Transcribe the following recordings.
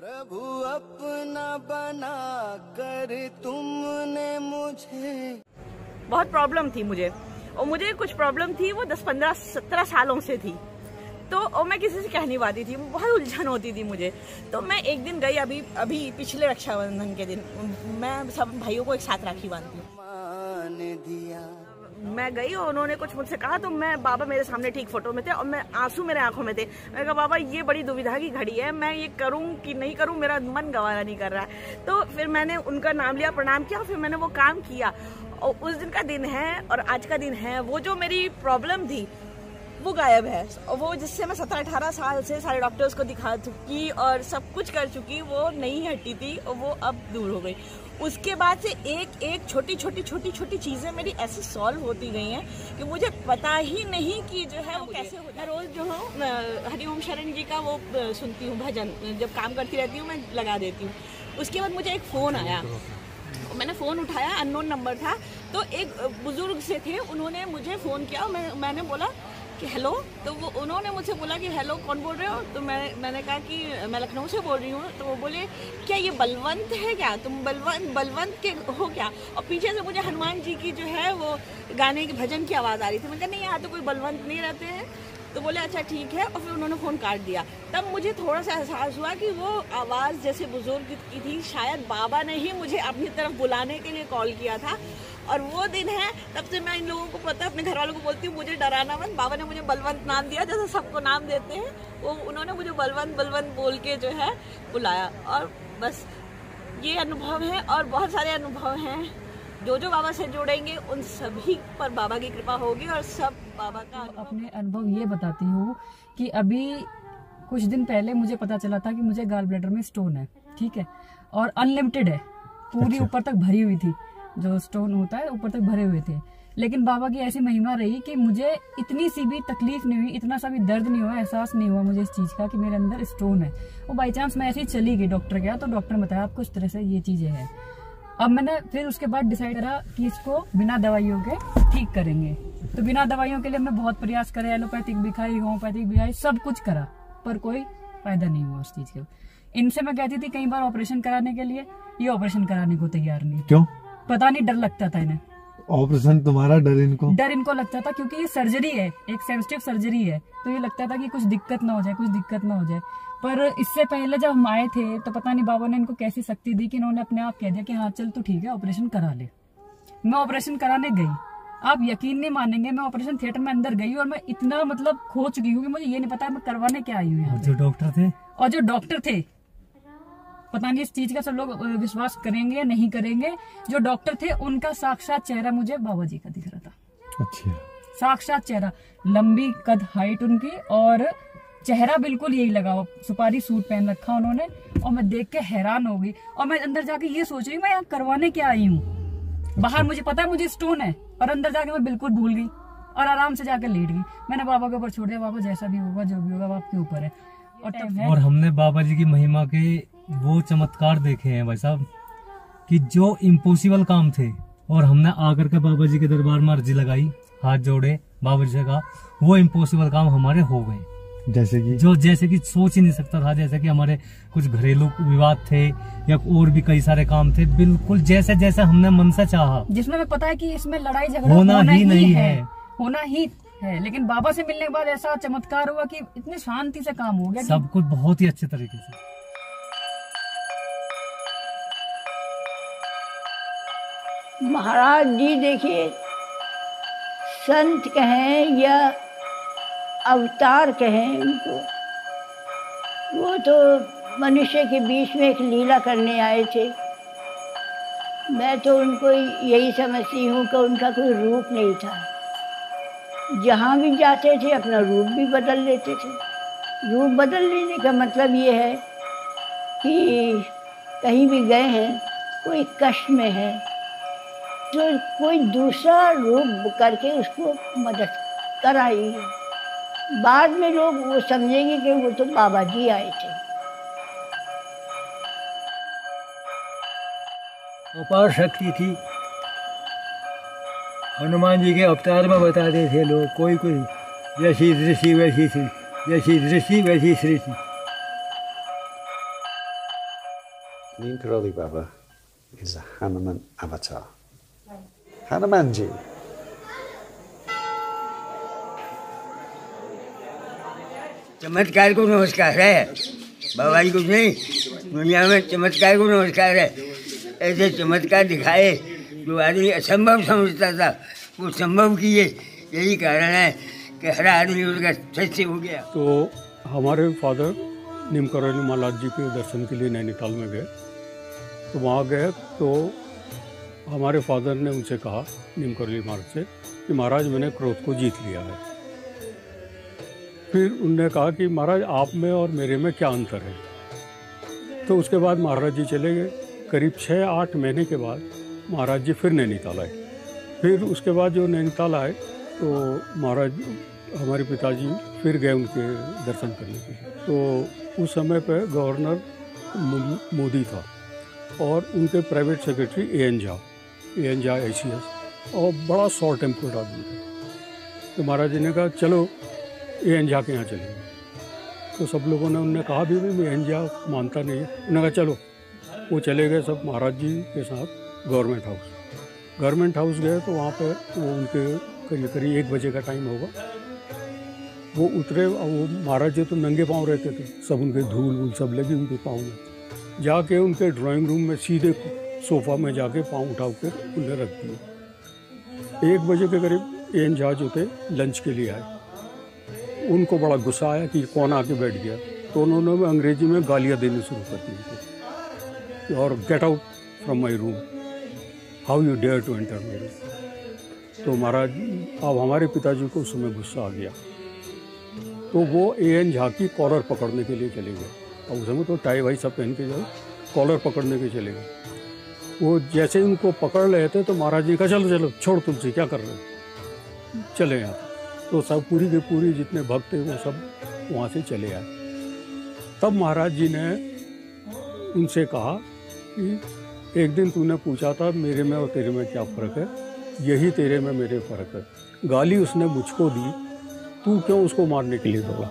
प्रभु अपना बना कर तुमने मुझे। बहुत प्रॉब्लम थी मुझे, और मुझे कुछ प्रॉब्लम थी वो 10, 15, 17 सालों से थी। तो और मैं किसी से कह नहीं पाती थी, बहुत उलझन होती थी मुझे। तो मैं एक दिन गई, अभी पिछले रक्षाबंधन के दिन, मैं सब भाइयों को एक साथ राखी बांधती हूँ। मैं गई और उन्होंने कुछ मुझसे कहा, तो मैं, बाबा मेरे सामने ठीक फोटो में थे और मैं, आंसू मेरे आंखों में थे। मैंने कहा बाबा ये बड़ी दुविधा की घड़ी है, मैं ये करूं कि नहीं करूं, मेरा मन गवारा नहीं कर रहा है। तो फिर मैंने उनका नाम लिया, प्रणाम किया, फिर मैंने वो काम किया। और उस दिन का दिन है और आज का दिन है, वो जो मेरी प्रॉब्लम थी वो गायब है। और वो जिससे मैं 17-18 साल से सारे डॉक्टर्स को दिखा चुकी और सब कुछ कर चुकी, वो नहीं हटी थी और वो अब दूर हो गई। उसके बाद से एक एक छोटी छोटी चीज़ें मेरी ऐसे सॉल्व होती गई हैं कि मुझे पता ही नहीं कि जो है वो कैसे होता है। मैं रोज़ जो हूँ हरिओम शरण जी का वो सुनती हूँ भजन, जब काम करती रहती हूँ मैं लगा देती हूँ। उसके बाद मुझे एक फ़ोन आया, मैंने फ़ोन उठाया, अननोन नंबर था। तो एक बुजुर्ग से थे, उन्होंने मुझे फ़ोन किया। मैंने बोला कि हेलो, तो वो उन्होंने मुझसे बोला कि हेलो कौन बोल रहे हो। तो मैंने कहा कि मैं लखनऊ से बोल रही हूँ। तो वो बोले क्या ये बलवंत है क्या, तुम बलवंत के हो क्या। और पीछे से मुझे हनुमान जी की जो है वो गाने की भजन की आवाज़ आ रही थी। मैंने कहा नहीं यहाँ तो कोई बलवंत नहीं रहते हैं। तो बोले अच्छा ठीक है, और फिर उन्होंने फ़ोन काट दिया। तब मुझे थोड़ा सा एहसास हुआ कि वो आवाज़ जैसे बुजुर्ग की थी, शायद बाबा ने ही मुझे अपनी तरफ बुलाने के लिए कॉल किया था। और वो दिन है, तब से मैं इन लोगों को पता है, अपने घर वालों को बोलती हूँ मुझे डराना मत। बाबा ने मुझे बलवंत नाम दिया, जैसे सबको नाम देते हैं, वो उन्होंने मुझे बलवंत बोल के जो है बुलाया। और बस ये अनुभव है और बहुत सारे अनुभव हैं। जो बाबा से जुड़ेंगे उन सभी पर बाबा की कृपा होगी और सब बाबा का। अपने अनुभव ये बताती हूँ कि अभी कुछ दिन पहले मुझे पता चला था कि मुझे गॉल ब्लैडर में स्टोन है, ठीक है, और अनलिमिटेड है, पूरी ऊपर तक भरी हुई थी। जो स्टोन होता है ऊपर तक भरे हुए थे। लेकिन बाबा की ऐसी महिमा रही कि मुझे इतनी सी भी तकलीफ नहीं हुई, इतना सा भी दर्द नहीं हुआ, एहसास नहीं हुआ मुझे इस चीज का कि मेरे अंदर स्टोन है। वो बाई चांस मैं ऐसे ही चली गई डॉक्टर के यहाँ, तो डॉक्टर ने बताया आपको इस तरह से ये चीजें हैं। अब मैंने फिर उसके बाद डिसाइड करा कि इसको बिना दवाइयों के ठीक करेंगे। तो बिना दवाइयों के लिए हमने बहुत प्रयास करे, एलोपैथिक भी खाई, होम्योपैथिक भी खाई, सब कुछ करा, पर कोई फायदा नहीं हुआ उस चीज के। इनसे मैं कहती थी कई बार ऑपरेशन कराने के लिए, ये ऑपरेशन कराने को तैयार नहीं। क्यों? पता नहीं, डर लगता था इन्हें। ऑपरेशन तुम्हारा डर इनको लगता था, क्योंकि ये सर्जरी है, एक सेंसिटिव सर्जरी है। तो ये लगता था कि कुछ दिक्कत ना हो जाए। पर इससे पहले जब हम आए थे तो पता नहीं बाबा ने इनको कैसी शक्ति दी कि इन्होंने अपने आप कह दिया कि हाँ चल तू ठीक है, ऑपरेशन करा ले। मैं ऑपरेशन कराने गई, आप यकीन नहीं मानेंगे, मैं ऑपरेशन थिएटर में अंदर गई और मैं इतना मतलब खो चुकी हूँ कि मुझे ये नहीं पता मैं करवाने क्या आई हूँ। जो डॉक्टर थे पता नहीं इस चीज का सब लोग विश्वास करेंगे या नहीं करेंगे, जो डॉक्टर थे उनका साक्षात चेहरा मुझे बाबा जी का दिख रहा था। अच्छा। साक्षात चेहरा, लंबी कद हाइट उनकी, और चेहरा बिल्कुल यही लगा हुआ, सुपारी सूट पहन रखा उन्होंने। और मैं देख के हैरान हो गई और मैं अंदर जाके ये सोच रही हूँ मैं यहाँ करवाने क्या आई हूँ। बाहर मुझे पता है मुझे स्टोन है, और अंदर जाके मैं बिल्कुल भूल गई और आराम से जाके लेट गई। मैंने बाबा के ऊपर छोड़ दिया, बाबा जैसा भी होगा जो भी होगा आपके ऊपर है। और हमने बाबा जी की महिमा के वो चमत्कार देखे हैं भाई साहब, कि जो इम्पॉसिबल काम थे, और हमने आकर के बाबा जी के दरबार में अर्जी लगाई, हाथ जोड़े, बाबा जी से कहा, वो इम्पॉसिबल काम हमारे हो गए। जैसे कि सोच ही नहीं सकता था, जैसे कि हमारे कुछ घरेलू विवाद थे या और भी कई सारे काम थे, बिल्कुल जैसे जैसे हमने मन से चाहा, जिसमें हमें पता है कि इसमें लड़ाई झगड़ा होना ही नहीं है, होना ही है। लेकिन बाबा से मिलने के बाद ऐसा चमत्कार हुआ कि इतनी शांति से काम हो गया, सब कुछ बहुत ही अच्छे तरीके से। महाराज जी देखिए, संत कहें या अवतार कहें उनको, वो तो मनुष्य के बीच में एक लीला करने आए थे। मैं तो उनको यही समझती हूँ कि उनका कोई रूप नहीं था। जहाँ भी जाते थे अपना रूप भी बदल लेते थे। रूप बदल लेने का मतलब ये है कि कहीं भी गए हैं, कोई कष्ट में है, तो कोई दूसरा रूप करके उसको मदद कराई। बाद में लोग वो समझेंगे कि वो तो बाबा जी आए थे। अपार शक्ति थी। हनुमान जी के अवतार में बताते थे लोग, कोई जैसी दृष्टि वैसी सृष्टि, जैसी दृष्टि वैसी सृष्टि। Neem Karoli Baba is a Hanuman avatar. Hanumanji. चमत्कार को नमस्कार है बाबा जी, कुछ नहीं, दुनिया में चमत्कार को नमस्कार है। ऐसे चमत्कार दिखाए जो आदमी असंभव समझता था वो संभव किए, यही कारण है कि हर आदमी उनका सच्चे हो गया। तो हमारे फादर नीम करौली महाराज जी के दर्शन के लिए नैनीताल में गए, तो वहाँ गए तो हमारे फादर ने उनसे कहा, नीम करौली महाराज से, कि महाराज मैंने क्रोध को जीत लिया है। फिर उनने कहा कि महाराज आप में और मेरे में क्या अंतर है। तो उसके बाद महाराज जी चले गए। करीब 6-8 महीने के बाद महाराज जी फिर नैनीताल आए। फिर उसके बाद जो नैनीताल आए तो महाराज हमारे पिताजी फिर गए उनके दर्शन करने के लिए। तो उस समय पर गवर्नर मोदी था और उनके private secretary AN. Jha ICS, और बड़ा शॉर्ट टेम्पर्ड आदमी था। तो महाराज जी ने कहा चलो ए.एन. झा के यहाँ चलेंगे। तो सब लोगों ने उनने कहा भी मैं ए.एन. झा मानता नहीं है। उन्होंने कहा चलो। वो चले गए सब महाराज जी के साथ गवर्नमेंट हाउस गए। तो वहाँ पे वो उनके करीब 1 बजे का टाइम होगा, वो उतरे। और वो महाराज जी तो नंगे पाँव रहते थे, सब उनके धूल वूल सब लगी उनके पाँव में। जाके उनके ड्राइंग रूम में सीधे सोफ़ा में जाके पाँव उठा कर उन्हें रख दिए। 1 बजे के करीब ए.एन. झा जो थे लंच के लिए आए। उनको बड़ा गुस्सा आया कि कौन आके बैठ गया। तो उन्होंने अंग्रेजी में गालियाँ देनी शुरू कर दी उनको, और get out from my room, how you dare to enter my room. तो महाराज अब हमारे पिताजी को उस समय गुस्सा आ गया, तो वो ए.एन. झा की कॉलर पकड़ने के लिए चले गए। और उस समय तो टाई वाई सब पहन के जाओ, कॉलर पकड़ने के चले गए। वो जैसे ही उनको पकड़ रहे थे तो महाराज जी का चलो चलो छोड़, तुमसे क्या कर रहे हो, चले यहाँ। तो सब पूरी के पूरी जितने भक्त थे वो सब वहाँ से चले आए। तब महाराज जी ने उनसे कहा कि एक दिन तूने पूछा था मेरे में और तेरे में क्या फ़र्क है, यही तेरे में मेरे फ़र्क है। गाली उसने मुझको दी, तू क्यों उसको मारने के लिए दौड़ा।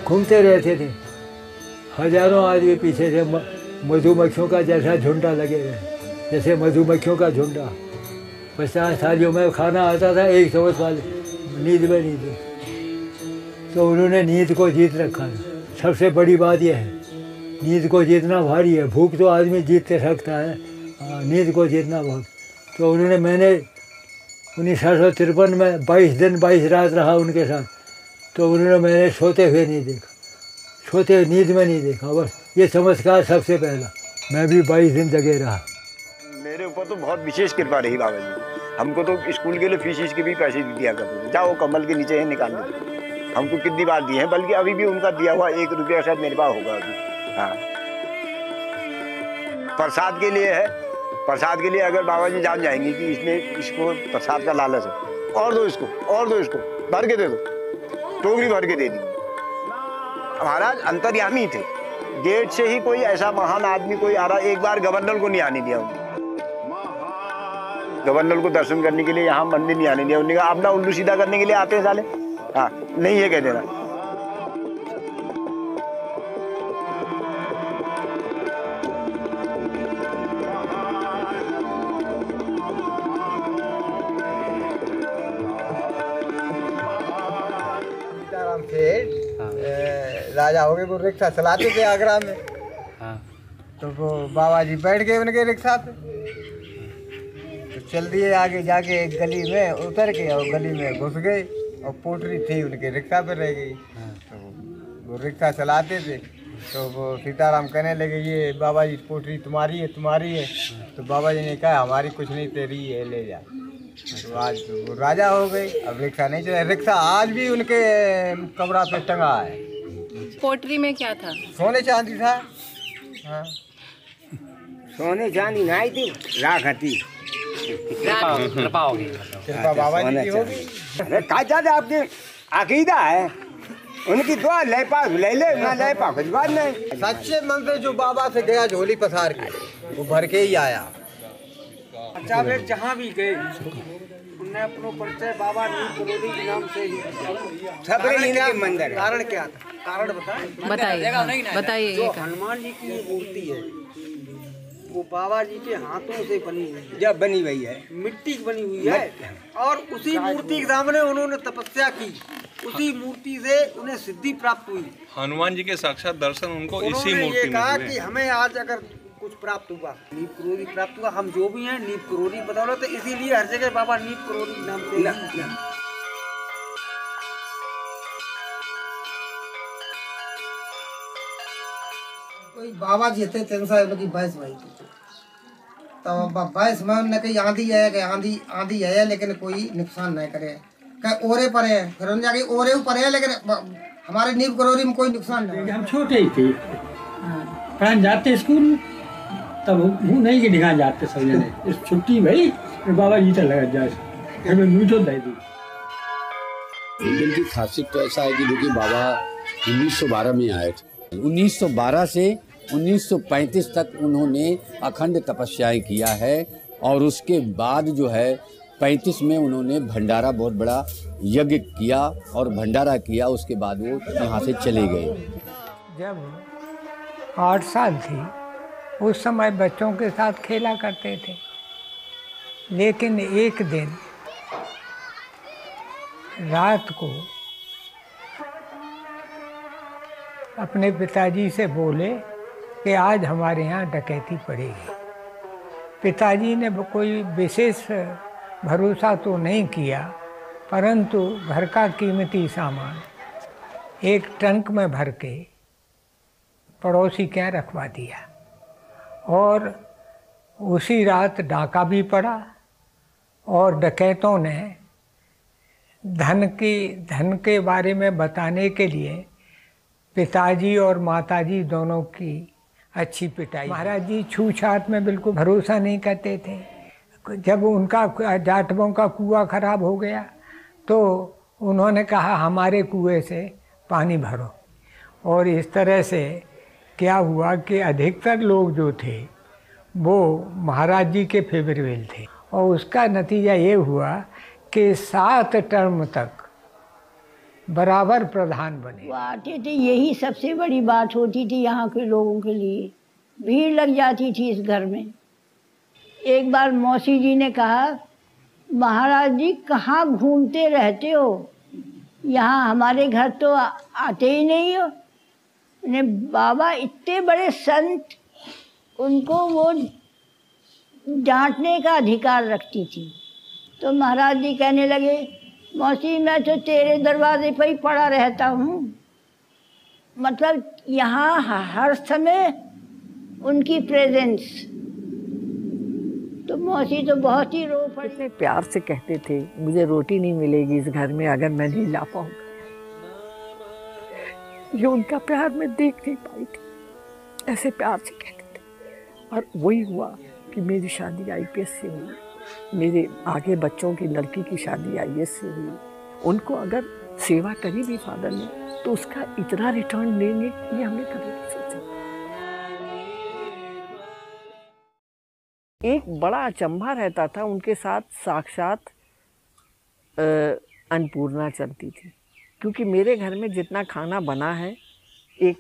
घूमते रहते थे, हजारों आदमी पीछे से मधुमक्खियों का जैसा झुंडा लगे रहे, जैसे मधुमक्खियों का झुंडा। 50 थालियों में खाना आता था, एक समझ वाले नींद में नहीं थे। तो उन्होंने नींद को जीत रखा है। सबसे बड़ी बात यह है, नींद को जीतना भारी है। भूख तो आदमी जीत सकता है, नींद को जीतना बहुत। तो मैंने 1953 में 22 दिन 22 रात रहा उनके साथ। तो मैंने सोते हुए नहीं देखा, सोते नींद में नहीं देखा। बस ये चमत्कार सबसे पहला। मैं भी 22 दिन जगे रहा। मेरे ऊपर तो बहुत विशेष कृपा रही बाबा जी। हमको तो स्कूल के लिए फीस के भी पैसे दिया करते थे, जाओ कमल के नीचे ही निकाल देते। हमको कितनी बार दिए हैं, बल्कि अभी भी उनका दिया हुआ 1 रुपया शायद मेरे पास होगा अभी। हाँ, प्रसाद के लिए है। प्रसाद के लिए अगर बाबा जी जान जाएंगे कि इसको प्रसाद का लालच है, और दो इसको, और दो इसको, भर के दे दो, टोकरी भर के दे दी। महाराज अंतर्यामी थे। गेट से ही कोई ऐसा महान आदमी कोई आ रहा, एक बार गवर्नर को नहीं आने दिया उन्होंने। गवर्नर को दर्शन करने के लिए यहाँ मंदिर नहीं आने दिया। उन्होंने कहा अपना उल्लू सीधा करने के लिए आते हैं साले। हाँ, नहीं है कह देना। राजा हो गए, वो रिक्शा चलाते थे आगरा में। हाँ। तो वो बाबा जी बैठ गए उनके रिक्शा पे, तो चल दिए आगे जाके एक गली में उतर के, और गली में घुस गए, और पोटरी थी उनके रिक्शा पे रह गई। हाँ। तो वो रिक्शा चलाते थे, तो वो सीताराम कहने लगे ये बाबा जी पोटरी तुम्हारी है, तुम्हारी है। तो बाबा जी ने कहा हमारी कुछ नहीं, तेरी है, ले जा। तो आज तो वो राजा हो गए। अब रिक्शा नहीं चला। रिक्शा आज भी उनके कमरा पे टंगा है। पोटरी में क्या था? सोने चांदी था। हाँ। सोने चांदी नहीं थी, राख थी। कृपा होगी, कृपा बाबा जी की होगी। अरे क्या चाहते आपकी अकीदा है, उनकी दुआ ले पा ले ले ना ले पा कुछ बात नहीं। सच्चे मन से जो बाबा से गया झोली पसार के, वो भर के ही आया। अच्छा वे जहाँ भी गए उन्हें अपनो परिचय बाबा नीम करोड़ी के नाम से ही सबरे मंदिर। कारण क्या था? कारण बताइए, बताइए। जो हनुमान जी की मूर्ति है वो बाबा जी के हाथों से बनी हुई है। जब बनी हुई है, मिट्टी की बनी हुई है, और उसी मूर्ति के सामने उन्होंने तपस्या की, उसी मूर्ति से उन्हें सिद्धि प्राप्त हुई। हनुमान जी के साक्षात दर्शन उनको इसी मूर्ति ये में कहा हुए। कि हमें आज अगर कुछ प्राप्त हुआ, नीम करोड़ी प्राप्त हुआ, हम जो भी हैं नीम करोड़ी बदौलत, इसीलिए हर जगह बाबा नीम करोड़ी के नाम से। कोई बाबा जी थे 300 की 22 भाई थी, तो 22 में उन्होंने कही आंधी है कि आंधी है लेकिन कोई नुकसान नहीं करे, कहीं ओरे पर है, फिर उन्होंने जाके ओरे ऊपर है लेकिन हमारे नीम करोड़ी में कोई नुकसान नहीं। हम छोटे ही थे, पढ़ाने जाते स्कूल, तब वो नहीं कि निकाल जाते सब जने, छुट्टी भाई बाबा जी तक लगा जाए, फिर मैं मीठो दे दी। इनकी खासियत तो ऐसा है कि देखिए बाबा 1912 में आए थे। 1912 से 1935 तक उन्होंने अखंड तपस्याएं किया है, और उसके बाद जो है 35 में उन्होंने भंडारा, बहुत बड़ा यज्ञ किया और भंडारा किया, उसके बाद वो यहाँ से चले गए। जब 8 साल थी उस समय बच्चों के साथ खेला करते थे, लेकिन एक दिन रात को अपने पिताजी से बोले कि आज हमारे यहाँ डकैती पड़ेगी। पिताजी ने कोई विशेष भरोसा तो नहीं किया, परंतु घर का कीमती सामान एक ट्रंक में भर के पड़ोसी के यहाँ रखवा दिया, और उसी रात डाका भी पड़ा, और डकैतों ने धन के बारे में बताने के लिए पिताजी और माताजी दोनों की अच्छी पिटाई। महाराज जी छूछात में बिल्कुल भरोसा नहीं करते थे। जब उनका जाटवों का कुआं खराब हो गया तो उन्होंने कहा हमारे कुएं से पानी भरो, और इस तरह से क्या हुआ कि अधिकतर लोग जो थे वो महाराज जी के फेवरेबल थे, और उसका नतीजा ये हुआ कि 7 टर्म तक बराबर प्रधान बने। वो आते थे, यही सबसे बड़ी बात होती थी यहाँ के लोगों के लिए, भीड़ लग जाती थी इस घर में। एक बार मौसी जी ने कहा, महाराज जी कहाँ घूमते रहते हो, यहाँ हमारे घर तो आते ही नहीं हो। ने बाबा इतने बड़े संत, उनको वो डांटने का अधिकार रखती थी। तो महाराज जी कहने लगे, मौसी मैं तो तेरे दरवाजे पर ही पड़ा रहता हूँ, मतलब यहाँ हर समय उनकी प्रेजेंस। तो मौसी तो बहुत ही रो पड़ी। इतने प्यार से कहते थे मुझे रोटी नहीं मिलेगी इस घर में अगर मैं नहीं ला पाऊंगा। ये उनका प्यार मैं देख नहीं पाई थी, ऐसे प्यार से कहते थे। और वही हुआ कि मेरी शादी IPS से हुई, मेरे आगे बच्चों की लड़की की शादी IAS से हुई। उनको अगर सेवा करी भी फादर ने तो उसका इतना रिटर्न देंगे ये हमने कभी नहीं सोचा। एक बड़ा अचंभा रहता था, उनके साथ साक्षात अन्नपूर्णा चलती थी, क्योंकि मेरे घर में जितना खाना बना है, एक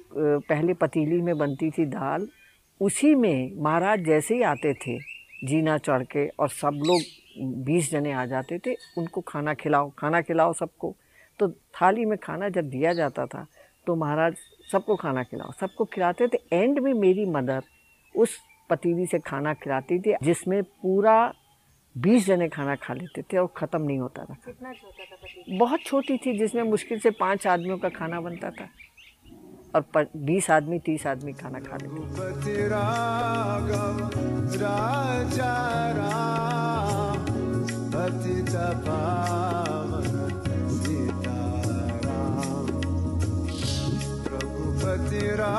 पहले पतीली में बनती थी दाल, उसी में महाराज जैसे ही आते थे जीना चढ़ के, और सब लोग 20 जने आ जाते थे, उनको खाना खिलाओ सबको। तो थाली में खाना जब दिया जाता था तो महाराज सबको खाना खिलाओ, सबको खिलाते थे। एंड में मेरी मदर उस पतीली से खाना खिलाती थी जिसमें पूरा 20 जने खाना खा लेते थे और ख़त्म नहीं होता था। कितना छोटा था पतीली? बहुत छोटी थी, जिसमें मुश्किल से 5 आदमियों का खाना बनता था, और 20 आदमी 30 आदमी खाना खा लेते। तेरा